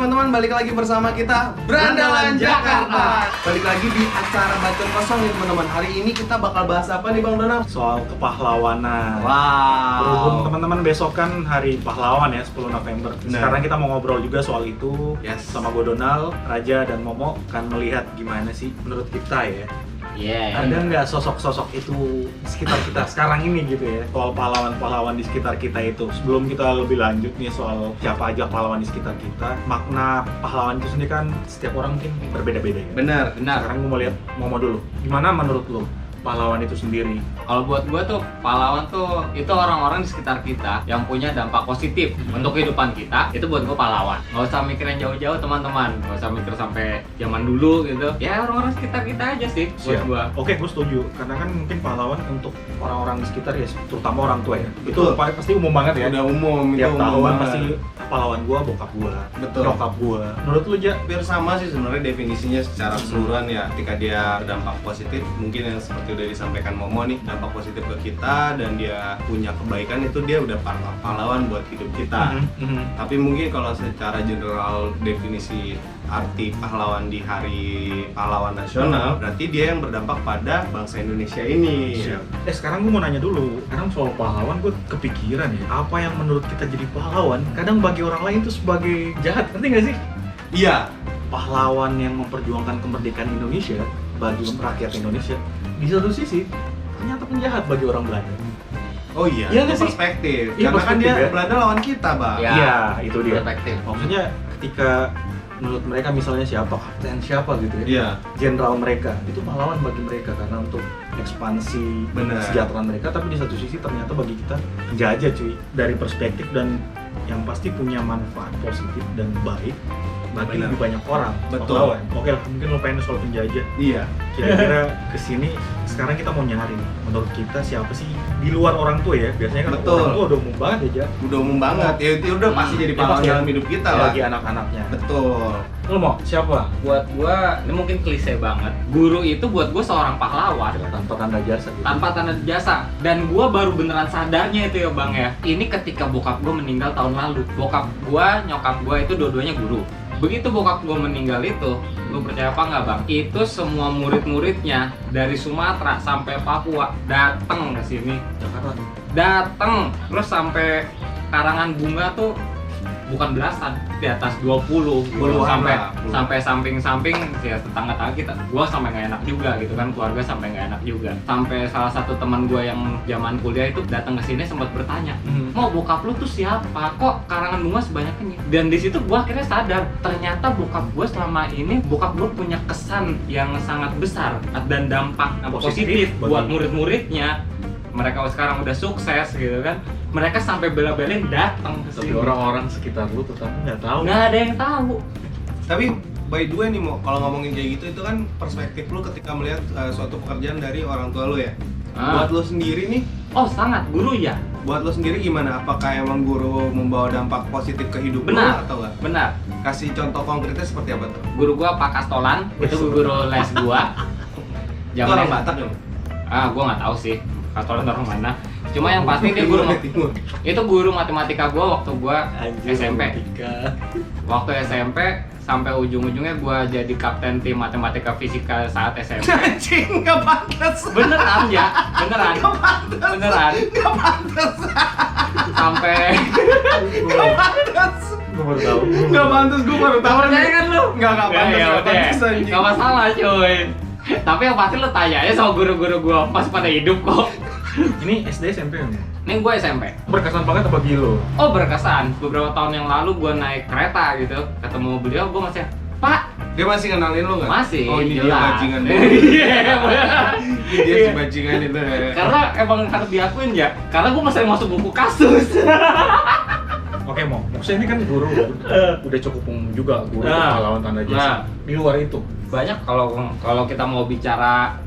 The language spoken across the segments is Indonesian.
teman-teman, balik lagi bersama kita Berandalan Jakarta. Balik lagi di acara Bacot Kosong nih teman-teman. Hari ini kita bakal bahas apa nih Bang Donald? Soal kepahlawanan. Wow. Berhubung teman-teman besok kan hari pahlawan ya, 10 November. Benar. Sekarang kita mau ngobrol juga soal itu. Yes. Sama gue Donald, Raja dan Momo akan melihat gimana sih menurut kita ya. Ada nggak sosok-sosok itu di sekitar kita sekarang ini gitu ya, soal pahlawan-pahlawan di sekitar kita itu. Sebelum kita lebih lanjut nih soal siapa aja pahlawan di sekitar kita, makna pahlawan itu sendiri kan setiap orang mungkin berbeda-beda ya. Benar. Sekarang gue mau lihat Momo dulu, gimana menurut lo pahlawan itu sendiri? Kalau buat gue tuh pahlawan tuh itu orang-orang di sekitar kita yang punya dampak positif untuk kehidupan kita. Itu buat gue pahlawan. Gak usah mikirin jauh-jauh teman-teman. Gak usah mikir sampai zaman dulu gitu. Ya orang-orang sekitar kita aja sih buat gue. Oke, gue setuju. Karena kan mungkin pahlawan untuk orang-orang di sekitar ya, terutama orang tua ya. Betul. Itu pasti umum banget ya. Udah umum, itu Tiap umum tahun banget. pasti pahlawan gua, bokap gua, Betul. nyokap gua. Menurut lu, Ja? Hampir sama sih sebenarnya definisinya secara keseluruhan ya. Ketika dia berdampak positif, mungkin yang seperti udah disampaikan Momo nih, dampak positif ke kita dan dia punya kebaikan, itu dia udah pahlawan buat hidup kita. Tapi mungkin kalau secara general definisi arti pahlawan di hari pahlawan nasional, berarti dia yang berdampak pada bangsa Indonesia ini. Sekarang gue mau nanya dulu. Sekarang soal pahlawan gue kepikiran ya. Apa yang menurut kita jadi pahlawan, kadang bagi orang lain itu sebagai jahat. Ngerti gak sih? Iya. Pahlawan yang memperjuangkan kemerdekaan Indonesia bagi rakyat Indonesia, di satu sisi ternyata penjahat bagi orang Belanda. Oh iya, Iya itu nggak sih? perspektif. Iya, Karena kan perspektif dia ya. Belanda lawan kita, Bang. Ya. Iya, itu dia. Perspektif. Maksudnya ketika menurut mereka misalnya siapa kapten siapa gitu ya, Iya. jenderal mereka itu pahlawan bagi mereka karena untuk ekspansi Benar. kesejahteraan mereka, tapi di satu sisi ternyata bagi kita penjajah cuy, dari perspektif dan yang pasti punya manfaat positif dan baik bagi Benar. lebih banyak orang. Betul. Pahlawan. Oke lah, mungkin lo pengen soal penjajah, Iya. kira-kira kesini sekarang kita mau nyari nih, menurut kita siapa sih di luar orang tua ya, biasanya kan Betul. orang tua udah umum banget ya, Udah umum banget. Ya itu udah pasti jadi Ya, pahlawan pasti. dalam hidup kita lah. bagi anak-anaknya. Betul. Lo mau siapa? Buat gue ini mungkin klise banget. Guru itu buat gue seorang pahlawan Tanpa tanda jasa gitu. tanpa tanda jasa. Dan gue baru beneran sadarnya itu ya bang ya. Ini ketika bokap gue meninggal tahun lalu. Bokap gue, nyokap gue itu dua-duanya guru. Begitu bokap gue meninggal itu, lu percaya apa nggak bang? Itu semua murid-muridnya dari Sumatera sampai Papua datang ke sini. Jakarta. Datang terus sampai karangan bunga tuh bukan belasan, di atas 20 Puluhan sampai lah, puluhan. sampai samping-samping ya tetangga-tetangga kita. Gua sampai nggak enak juga gitu kan, keluarga sampai nggak enak juga. Sampai salah satu teman gua yang zaman kuliah itu datang ke sini sempat bertanya, "Mau bokap lu tuh siapa? Kok karangan bunga sebanyak ini?" Dan di situ gua akhirnya sadar, ternyata bokap gua selama ini bokap gua punya kesan yang sangat besar dan dampak positif Positif buat bagi- murid-muridnya. Mereka sekarang udah sukses gitu kan. Mereka sampai bela-belain datang ke Tapi sini. orang-orang sekitar lu tetangga nggak tahu. Nggak ada yang tahu. Tapi by the way nih Mo, kalau ngomongin kayak gitu itu kan perspektif lu ketika melihat suatu pekerjaan dari orang tua lu ya. Buat lu sendiri nih, Oh sangat, guru ya. buat lu sendiri gimana? Apakah emang guru membawa dampak positif ke hidup lu Benar. atau enggak? Benar. Kasih contoh konkretnya seperti apa tuh? Guru gua Pak Kastolan, itu guru les gua. Itu orang Batak ya? Mo? Gua nggak tahu sih. Kastolan orang mana. Cuma yang pasti dia guru Timur. itu guru matematika gua waktu gua SMP. Waktu SMP sampai ujung-ujungnya gua jadi kapten tim matematika fisika saat SMP. Anjing, nggak pantas. Beneran ya, beneran. Beneran. Nggak pantas. Sampai Nggak pantas. Gue baru tahu. Nggak pantas, gue baru tahu. percaya kan lu? Nggak pantas. Ya Nggak udah, pantas anjing. nggak masalah cuy. Tapi yang pasti lu tanya aja sama guru-guru gua pas pada hidup kok. Ini SD SMP ya? Ini gue SMP. Berkesan banget bagi lo. Oh berkesan. Beberapa tahun yang lalu gue naik kereta gitu, ketemu beliau, gue masih, Pak, Dia masih kenalin lu nggak? masih. Oh ini dia jelas. bajingan. Iya. Dia si bajingan itu. Karena emang harus diakuin ya. Karena gue masih masuk buku kasus. Oke, Mo. Maksudnya ini kan guru udah cukup umum juga, guru Nah. pahlawan tanda jasa. Di luar itu. Banyak kalau kita mau bicara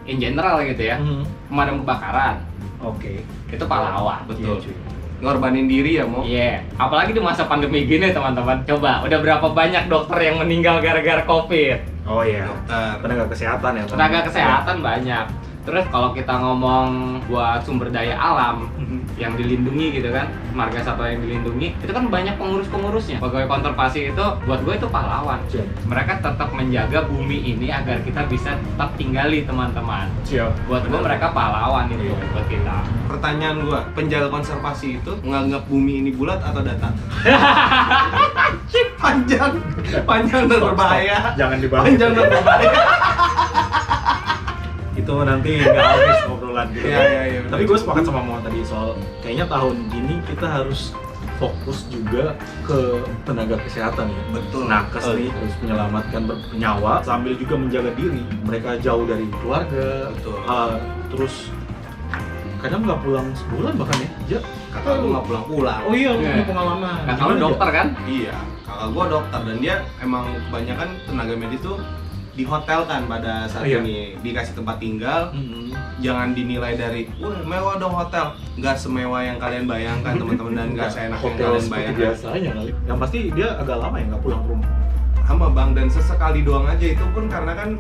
in general gitu ya, pemadam kebakaran Oke. itu pahlawan. Betul. Iya, cuy. Ngorbanin diri ya, Mo. Iya, apalagi di masa pandemi gini teman-teman. Coba, udah berapa banyak dokter yang meninggal gara-gara COVID? Oh iya. Dokter. Tenaga kesehatan ya. Tenaga kesehatan banyak. Terus kalau kita ngomong buat sumber daya alam yang dilindungi gitu kan, marga satwa yang dilindungi, itu kan banyak pengurus-pengurusnya. Pegawai konservasi itu buat gue itu pahlawan. Mereka tetap menjaga bumi ini agar kita bisa tetap tinggali, teman-teman. Buat gue mereka pahlawan itu buat kita. Pertanyaan gue, penjaga konservasi itu menganggap bumi ini bulat atau datar? Panjang dan berbahaya. Jangan dibahas. Panjang dan berbahaya. Itu nanti nggak habis obrolan gitu. Iya. Tapi gue sepakat sama Mo tadi soal kayaknya tahun gini kita harus fokus juga ke tenaga kesehatan ya. Betul. Nakes nih harus menyelamatkan nyawa sambil juga menjaga diri. Mereka jauh dari keluarga. Betul. Terus kadang nggak pulang sebulan bahkan ya. Kakak gue nggak pulang-pulang. Oh iya, lu Iya. punya pengalaman. Kakak lu dokter kan? Iya, kakak gue dokter dan dia emang kebanyakan tenaga medis tuh di hotel kan pada saat Iya. ini dikasih tempat tinggal. Mhm. Jangan dinilai dari, wah mewah dong hotel. Nggak semewah yang kalian bayangkan teman-teman dan nggak seenak yang hotel kalian seperti bayangkan. biasanya kali. Yang pasti dia agak lama ya nggak pulang ke rumah. Sama bang, dan sesekali doang aja itu pun karena kan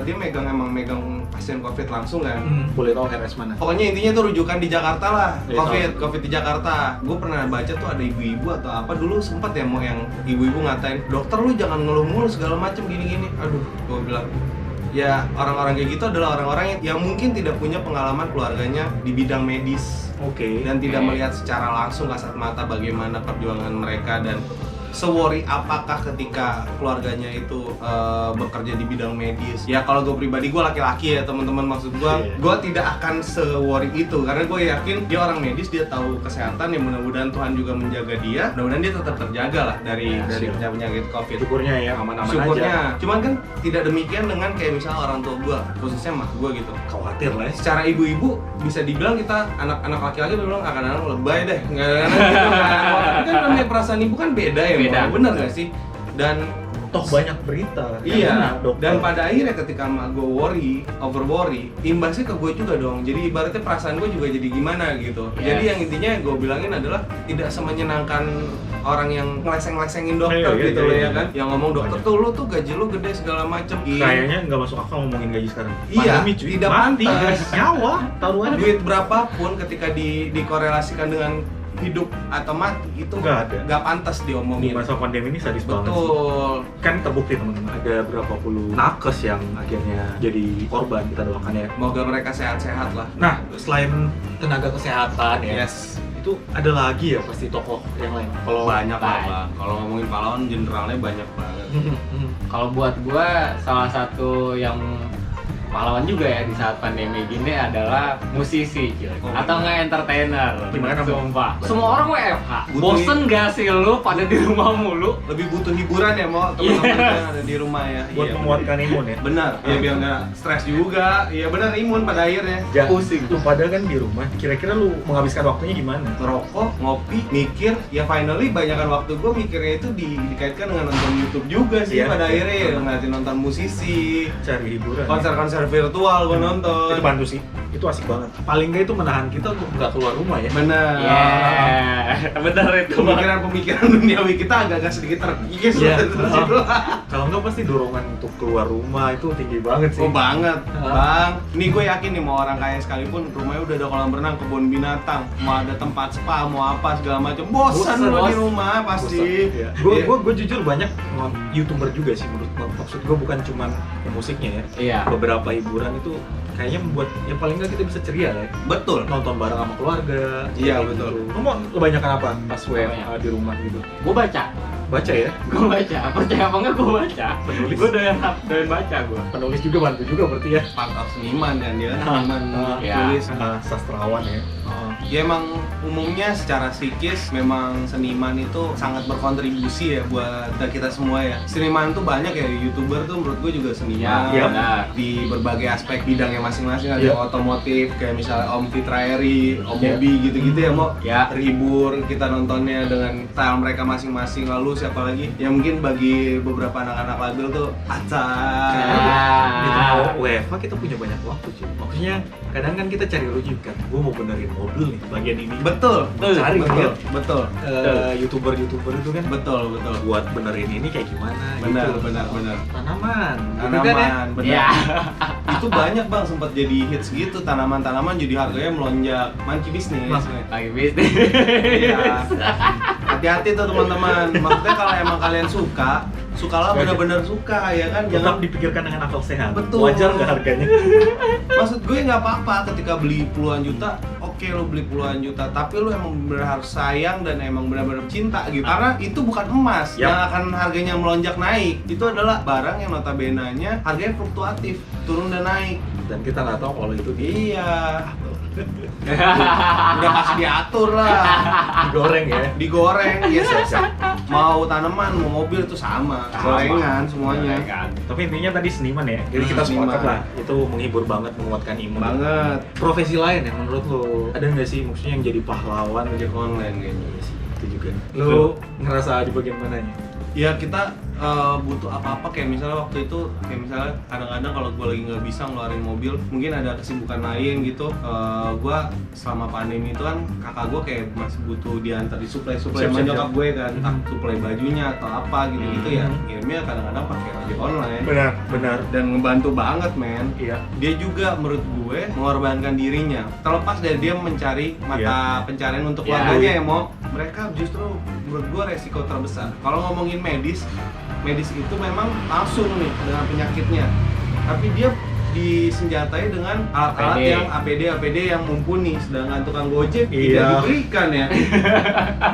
dia emang megang pasien covid langsung kan. Boleh tahu RS mana? Pokoknya intinya tuh rujukan di Jakarta lah, Iya, covid di Jakarta. Gue pernah baca tuh ada ibu-ibu atau apa dulu sempet ya mau yang ibu-ibu ngatain, dokter lu jangan ngeluh mulu segala macem gini-gini. Aduh, gue bilang ya orang-orang kayak gitu adalah orang-orang yang mungkin tidak punya pengalaman keluarganya di bidang medis Oke. dan tidak melihat secara langsung kasat mata bagaimana perjuangan mereka dan se-worry apakah ketika keluarganya itu bekerja di bidang medis. Ya kalau gue pribadi, gue laki-laki ya teman-teman, maksud gue, gue tidak akan se-worry itu karena gue yakin dia orang medis, dia tahu kesehatan, ya mudah-mudahan Tuhan juga menjaga dia, mudah-mudahan dia tetap terjaga lah dari penyakit covid. Syukurnya ya aman-aman Syukurnya, aja. cuman kan tidak demikian dengan kayak misalnya orang tua gue, khususnya mak gue gitu. Khawatir lah ya. Secara ibu-ibu bisa dibilang kita anak-anak laki-laki bilang akan-anak lebay deh, nggak gitu kan. Tapi kan namanya perasaan ibu kan beda ya, Beda. bener nggak sih? Dan Toh banyak berita. iya, dokter. dan pada akhirnya ketika mak gue over worry, imbasnya ke gue juga dong. Jadi ibaratnya perasaan gue juga jadi gimana gitu. Yes. Jadi yang intinya gue bilangin adalah tidak semenyenangkan orang yang ngeleseng-lesengin dokter Iya, gitu iya, loh iya. ya kan. Yang ngomong dokter tuh lu tuh gaji lu gede segala macem. Kayaknya nggak masuk akal ngomongin gaji sekarang. Iya, Pandemi, cuy. tidak Mati pantas. guys. Nyawa, taruhan. Duit berapapun ketika dikorelasikan dengan hidup atau mati itu Nggak pantas Di diomongin. masa pandemi ini sadis banget sih. Betul. Kan terbukti teman-teman, ada berapa puluh nakes yang akhirnya jadi korban, kita doakan ya. Semoga mereka sehat-sehat lah. Nah, selain tenaga kesehatan ya, Yes. itu ada lagi ya pasti tokoh yang lain. Kalau Banyak lah, Bang. Kalau ngomongin pahlawan generalnya banyak banget. Kalau buat gua salah satu yang pahlawan juga ya di saat pandemi gini adalah musisi, cuy. Oh, Atau nggak entertainer. Gimana, Bang? Sumpah. Semua orang WFH. Butuh- Bosen gak sih lu pada di rumah mulu? Lebih butuh hiburan ya, mau teman-teman yang ada di rumah ya. buat Iya, menguatkan imun ya. benar. Ya biar nggak stres juga. Iya benar, imun pada akhirnya. Pusing. Lu pada kan di rumah, kira-kira lu menghabiskan waktunya gimana? Ngerokok, ngopi, mikir. Ya finally banyakan waktu gue mikirnya itu dikaitkan dengan nonton YouTube juga sih. Iya. Pada akhirnya ya ngeliatin nonton musisi, Cari hiburan. konser-konser virtual gue nonton. Itu bantu sih. Itu asik banget. Paling nggak itu menahan kita untuk nggak keluar rumah ya. Bener. Bener itu. Bang. Pemikiran duniawi kita agak-agak sedikit terkikis Iya. lah. Kalau nggak pasti dorongan untuk keluar rumah itu tinggi banget sih. Oh banget, bang. Ini gue yakin nih mau orang kaya sekalipun rumahnya udah ada kolam renang, kebun binatang, mau ada tempat spa, mau apa segala macam. Bosan lo di rumah pasti. Gue Iya. jujur banyak YouTuber juga sih menurut gue. Maksud gue bukan cuman musiknya ya. Iya. Beberapa hiburan itu kayaknya membuat ya paling nggak kita bisa ceria lah ya. Betul. Nonton bareng sama keluarga. Iya, kayak betul. Gitu. Lu mau kebanyakan apa pas WFH di rumah gitu? Gua baca. Baca ya. Gua baca. Percaya apa enggak gua baca. Penulis. Gua doyan baca gua. Penulis juga bantu juga berarti ya. Part of seniman kan dia, seniman Iya. tulis. Sastrawan ya. Ya emang umumnya secara psikis memang seniman itu sangat berkontribusi ya buat kita semua ya. Seniman tuh banyak ya, YouTuber tuh menurut gue juga seniman. Iya. Benar. Di berbagai aspek bidangnya masing-masing, ada Iya. yang otomotif kayak misalnya Om Fitraeri, Om Iya. Bobi gitu-gitu ya, mau Ya. terhibur kita nontonnya dengan style mereka masing-masing. Lalu siapa lagi? Ya mungkin bagi beberapa anak-anak labil tuh Aca. Di Ah. tengah WFH kita punya banyak waktu cuy. Maksudnya kadang kan kita cari rujukan. Gue mau benerin mobil nih, bagian ini. Betul, Cari betul, kan? betul, YouTuber itu kan betul, betul. buat benerin ini kayak gimana Benar, gitu. benar. Tanaman gitu kan ya? Tanaman, benar. Ya. Itu banyak bang, sempat jadi hits gitu, tanaman-tanaman jadi harganya melonjak. Monkey bisnis. Lagi bisnis. Iya. Hati-hati tuh teman-teman. Maksudnya kalau emang kalian sukalah benar-benar suka ya kan. Tetap Jangan dipikirkan dengan akal sehat. Betul. Wajar nggak harganya? Maksud gue nggak apa-apa ketika beli puluhan juta, oke lo beli puluhan juta, tapi lo emang benar harus sayang dan emang benar-benar cinta gitu. Karena itu bukan emas yang akan harganya melonjak naik. Itu adalah barang yang notabene-nya harganya fluktuatif, turun dan naik. Dan kita nggak tahu kalau itu Iya. Udah pasti diatur lah. digoreng ya. Digoreng, ya siap. Mau tanaman, mau mobil itu sama. Gorengan semuanya. Tapi intinya tadi seniman ya. Jadi kita Seniman. sepakat lah. Itu menghibur banget, menguatkan iman. Banget. Profesi lain yang menurut lo ada nggak sih maksudnya yang jadi pahlawan Ojek online kayaknya. Iya sih, itu juga. Lo ngerasa di bagian mananya? Ya kita butuh apa-apa kayak misalnya waktu itu kayak misalnya kadang-kadang kalau gue lagi nggak bisa ngeluarin mobil, mungkin ada kesibukan lain gitu. Gue selama pandemi itu kan kakak gue kayak masih butuh diantar di suplai sama nyokap gue kan, entah suplai bajunya atau apa gitu-gitu ya. Kirimnya kadang-kadang pakai ojek online. Benar. Dan ngebantu banget men. Iya. Dia juga menurut gue mengorbankan dirinya. Terlepas dari dia mencari mata pencarian untuk keluarganya ya mau, mereka justru menurut gue resiko terbesar. Kalau ngomongin medis itu memang langsung nih dengan penyakitnya. Tapi dia disenjatai dengan alat-alat yang APD yang mumpuni, sedangkan tukang Gojek tidak diberikan ya.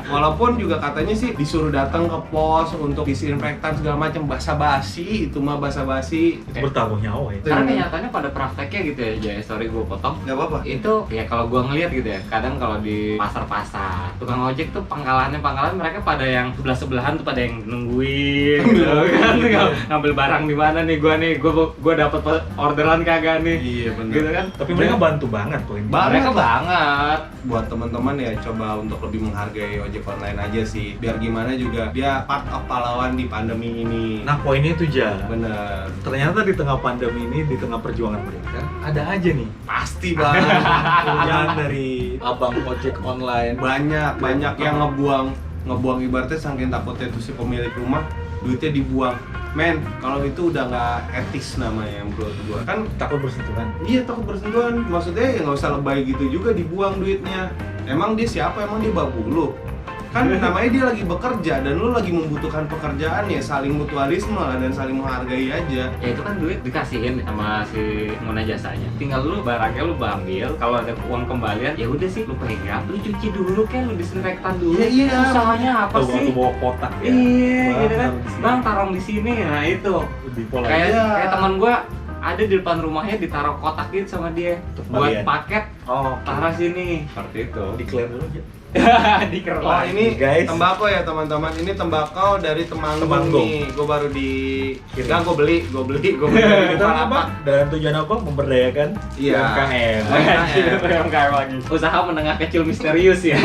Walaupun juga katanya sih disuruh datang ke pos untuk disinfektan segala macam, basa-basi, itu mah basa-basi. Itu bertaruh nyawa itu. Karena kenyataannya pada prakteknya gitu ya, Jay. Sorry gue potong. Nggak apa-apa. Itu ya kalau gue ngeliat gitu ya, kadang kalau di pasar-pasar tukang ojek tuh pangkalan mereka pada yang sebelah-sebelahan tuh pada yang nungguin gitu kan. Ngambil barang di mana nih gue dapet orderan kagak nih. Iya benar. Gitu kan. Tapi mereka bantu banget tuh ini. Mereka banget. Buat teman-teman ya coba untuk lebih menghargai ojek online aja sih. Biar gimana juga dia part of pahlawan di pandemi ini. Nah poinnya itu Bener. ternyata di tengah pandemi ini, di tengah perjuangan mereka, ada aja nih Pasti banget. yang dari abang ojek online. banyak yang ngebuang ibaratnya saking takutnya itu si pemilik rumah duitnya dibuang. Men, kalau itu udah nggak etis namanya menurut gua. Kan Takut bersentuhan. iya takut bersentuhan. Maksudnya ya nggak usah lebay gitu juga dibuang duitnya. Emang dia siapa? Emang dia babulu? Kan namanya dia lagi bekerja dan lu lagi membutuhkan pekerjaan ya, saling mutualisme lah dan saling menghargai aja. Ya itu kan duit dikasihin sama si pengguna jasanya. Tinggal lu barangnya lu ambil, kalau ada uang kembalian ya udah sih lu pegang, lu cuci dulu kan, lu disinfektan dulu. Iya. Usahanya apa Atau sih? waktu bawa kotak ya. Iya, gitu kan. Bang, Bang taruh di sini. Nah, itu. di pola Kayak teman gua ada di depan rumahnya ditaruh kotak gitu sama dia. Buat kembalian. paket, Oh, taruh sini. Seperti itu. diklaim dulu aja. Dikerlas. Oh ini guys. tembakau ya teman-teman. Ini tembakau dari Temanggung Temanggung. nih. Gue baru Kirim. gue beli dari Kita Bukalapak. apa? Dan tujuan apa? Memberdayakan Iya. UMKM. UMKM lagi. Usaha menengah kecil misterius ya.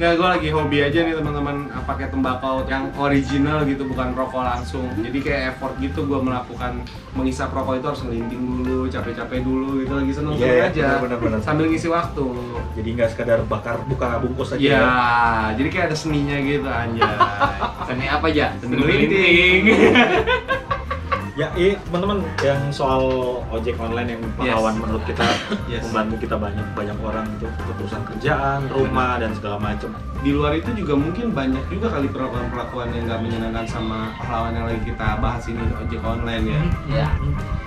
Nggak, gue lagi hobi aja nih teman-teman pakai tembakau yang original gitu, bukan rokok langsung. Jadi kayak effort gitu gue melakukan menghisap rokok itu harus ngelinting dulu, capek-capek dulu gitu, lagi seneng-seneng Iya, aja. benar-benar. Sambil ngisi waktu. Jadi nggak sekadar buka bungkus aja. Iya, ya. jadi kayak ada seninya gitu anjay. Seni apa aja? Seni Melinting. Ya, teman-teman, yang soal ojek online yang pahlawan menurut kita Yes. membantu kita banyak orang untuk urusan kerjaan, rumah dan segala macam. Di luar itu juga mungkin banyak juga kali perlakuan-perlakuan yang nggak menyenangkan sama pahlawan yang lagi kita bahas ini, ojek online ya. Iya.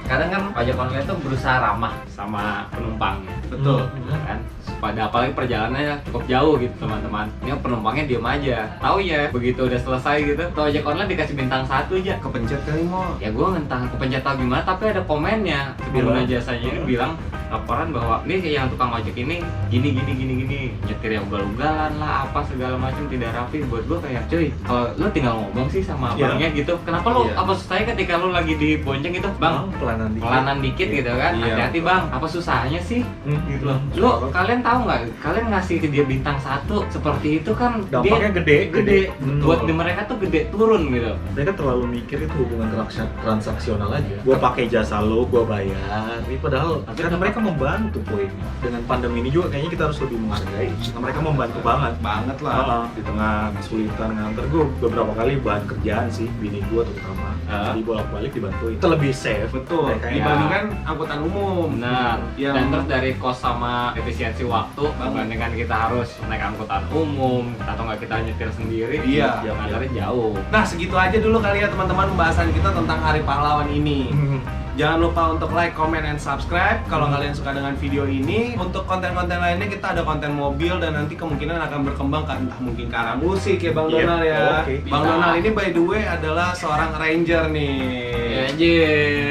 Kadang kan ojek online tuh berusaha ramah sama penumpangnya. Betul. Kan pada apalagi perjalanannya cukup jauh gitu teman-teman, ini penumpangnya diem aja, tahu ya begitu udah selesai gitu tuh ojek online dikasih bintang 1 aja. Kepencet kali mau. Ya gue entah kepencet atau gimana, tapi ada komennya si pengguna jasanya ini bilang laporan bahwa nih yang tukang ojek ini gini nyetirnya ugal-ugalan lah apa segala macam tidak rapi. Buat gue kayak cuy, kalau lu tinggal ngomong sih sama abangnya gitu, kenapa lu apa susahnya ketika lu lagi di bonceng itu bang pelanan dikit gitu kan, hati-hati bang, apa susahnya sih gitu loh. Lu kalian tahu nggak, kalian ngasih ke dia bintang 1 seperti itu kan dampaknya gede. Buat di mereka tuh gede turun gitu. Mereka terlalu mikir itu hubungan transaksional aja. Gua pakai jasa lo, gua bayar. Ini padahal kan mereka membantu poinnya. Dengan pandemi ini juga kayaknya kita harus lebih menghargai. Mereka membantu banget lah. Di tengah kesulitan nganter, gua beberapa kali bahan kerjaan sih, bini gua terutama. Jadi bolak-balik dibantuin. Itu lebih safe. Betul. Dibandingkan angkutan umum. Benar. Dan terus dari kos sama efisiensi waktu, dibandingkan kita harus naik angkutan umum atau nggak kita nyetir sendiri, nganternya jauh. Nah, segitu aja dulu kali ya teman-teman pembahasan kita tentang Hari Pahlawan ini. Jangan lupa untuk like, comment, and subscribe kalau kalian suka dengan video ini. Untuk konten-konten lainnya kita ada konten mobil dan nanti kemungkinan akan berkembang ke entah mungkin ke arah musik ya Bang Donald ya. Bang Donald ini by the way adalah seorang ranger nih.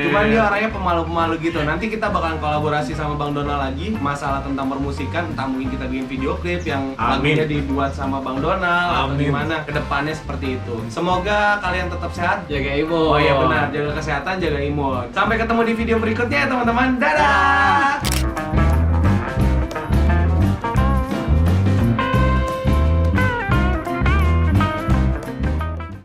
Cuman dia orangnya pemalu-pemalu gitu. Nanti kita bakalan kolaborasi sama Bang Donald lagi masalah tentang permusikan, entah mungkin kita bikin video klip yang lagunya dibuat sama Bang Donald atau gimana kedepannya seperti itu. Semoga kalian tetap sehat, jaga imun. Oh iya benar, jaga kesehatan, jaga imun. Sampai ketemu di video berikutnya ya teman-teman. Dadah.